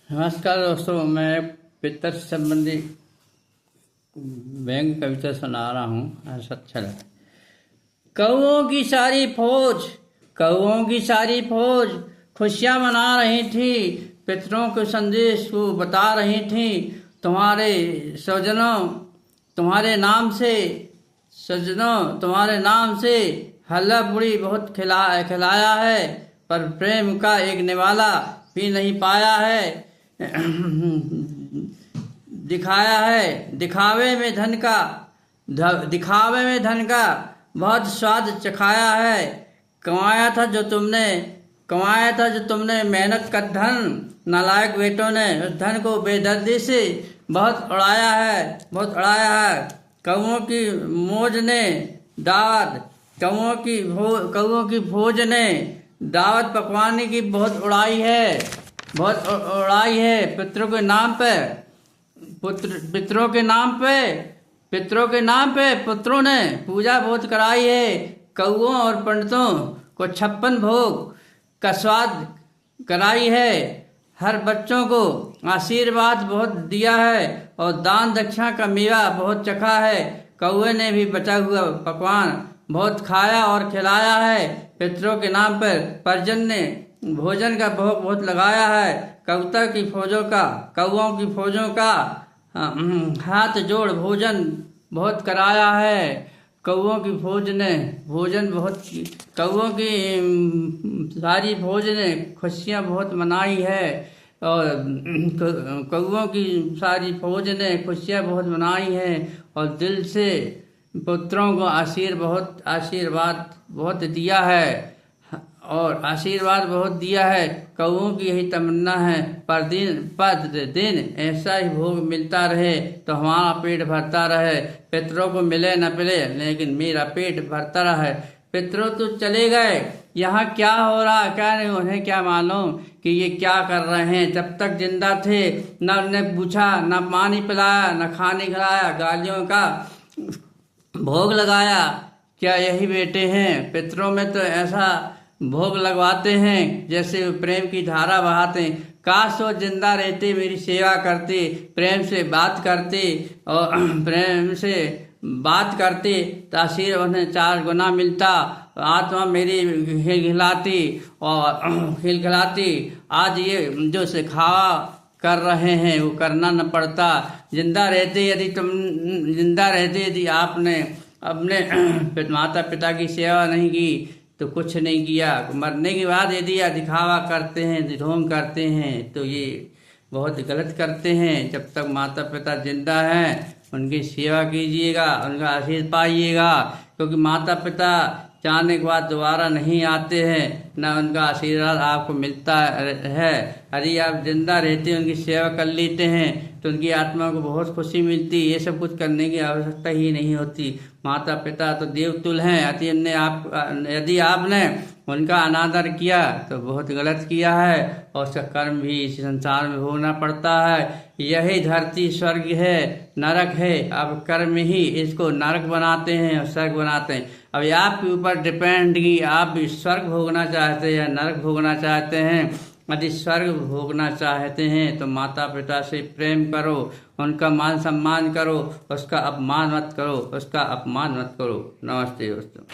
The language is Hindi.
नमस्कार दोस्तों, मैं पितर से संबंधी व्यंग कविता सुना रहा हूँ। ऐसा अच्छा लगा। कौओं की सारी फौज, कौओं की सारी फौज खुशियाँ मना रही थी, पितरों के संदेश को बता रही थी। तुम्हारे स्वजनों तुम्हारे नाम से, सज्जनों तुम्हारे नाम से हल्ला बुड़ी बहुत खिलाया है, पर प्रेम का एक निवाला भी नहीं पाया है। दिखाया है दिखावे में धन का बहुत स्वाद चखाया है। कमाया था जो तुमने मेहनत का धन, नालायक बेटों ने उस धन को बेदर्दी से बहुत उड़ाया है। कौओं की मौज ने दावत कौओं की फौज ने दावत पकवाने की बहुत उड़ाई है। पितरों के नाम पे पुत्रों ने पूजा बहुत कराई है। कौओं और पंडितों को 56 भोग का स्वाद कराई है। हर बच्चों को आशीर्वाद बहुत दिया है और दान दक्षिणा का मेवा बहुत चखा है। कौए ने भी बचा हुआ पकवान बहुत खाया और खिलाया है। पितरों के नाम पर परिजन ने भोजन का भोग बहुत लगाया है। कौओं की फौजों का हाथ जोड़ भोजन बहुत कराया है। कौओं की सारी फौज ने खुशियाँ बहुत मनाई है और कौओं की सारी फौज ने खुशियाँ बहुत मनाई है और दिल से पुत्रों को आशीर्वाद बहुत दिया है। कौओं की यही तमन्ना है, पर दिन ऐसा ही भोग मिलता रहे तो हमारा पेट भरता रहे। पितरों को मिले न मिले लेकिन मेरा पेट भरता रहे। पितरों तो चले गए, यहाँ क्या हो रहा क्या नहीं, उन्हें क्या मालूम कि ये क्या कर रहे हैं। जब तक जिंदा थे न उन्हें पूछा, न पानी पिलाया, न खाने खिलाया, गालियों का भोग लगाया। क्या यही बेटे हैं? पितरों में तो ऐसा भोग लगवाते हैं जैसे प्रेम की धारा बहाते हैं। काश वो जिंदा रहते, मेरी सेवा करते, प्रेम से बात करते तो आशीर्वाद उन्हें 4 गुना मिलता। आत्मा मेरी खिलखिलाती। आज ये जो सिखावा कर रहे हैं वो करना न पड़ता। जिंदा रहते यदि आपने अपने माता पिता की सेवा नहीं की तो कुछ नहीं किया। मरने के बाद यदि दिखावा करते हैं, ढोंग करते हैं तो ये बहुत गलत करते हैं। जब तक माता पिता जिंदा हैं उनकी सेवा कीजिएगा, उनका आशीर्वाद पाइएगा, क्योंकि माता पिता जाने के बाद दोबारा नहीं आते हैं, न उनका आशीर्वाद आपको मिलता है। यदि आप जिंदा रहते उनकी सेवा कर लेते हैं तो उनकी आत्मा को बहुत खुशी मिलती। ये सब कुछ करने की आवश्यकता ही नहीं होती। माता पिता तो देवतुल्य हैं। यदि आपने उनका अनादर किया तो बहुत गलत किया है और उसका कर्म भी इस संसार में भोगना पड़ता है। यही धरती स्वर्ग है, नरक है। अब कर्म ही इसको नरक बनाते हैं और स्वर्ग बनाते हैं। अब आपके ऊपर डिपेंड कि आप भी स्वर्ग भोगना चाहते हैं या नरक भोगना चाहते हैं। यदि स्वर्ग भोगना चाहते हैं तो माता पिता से प्रेम करो, उनका मान सम्मान करो, उसका अपमान मत करो। नमस्ते दोस्तों।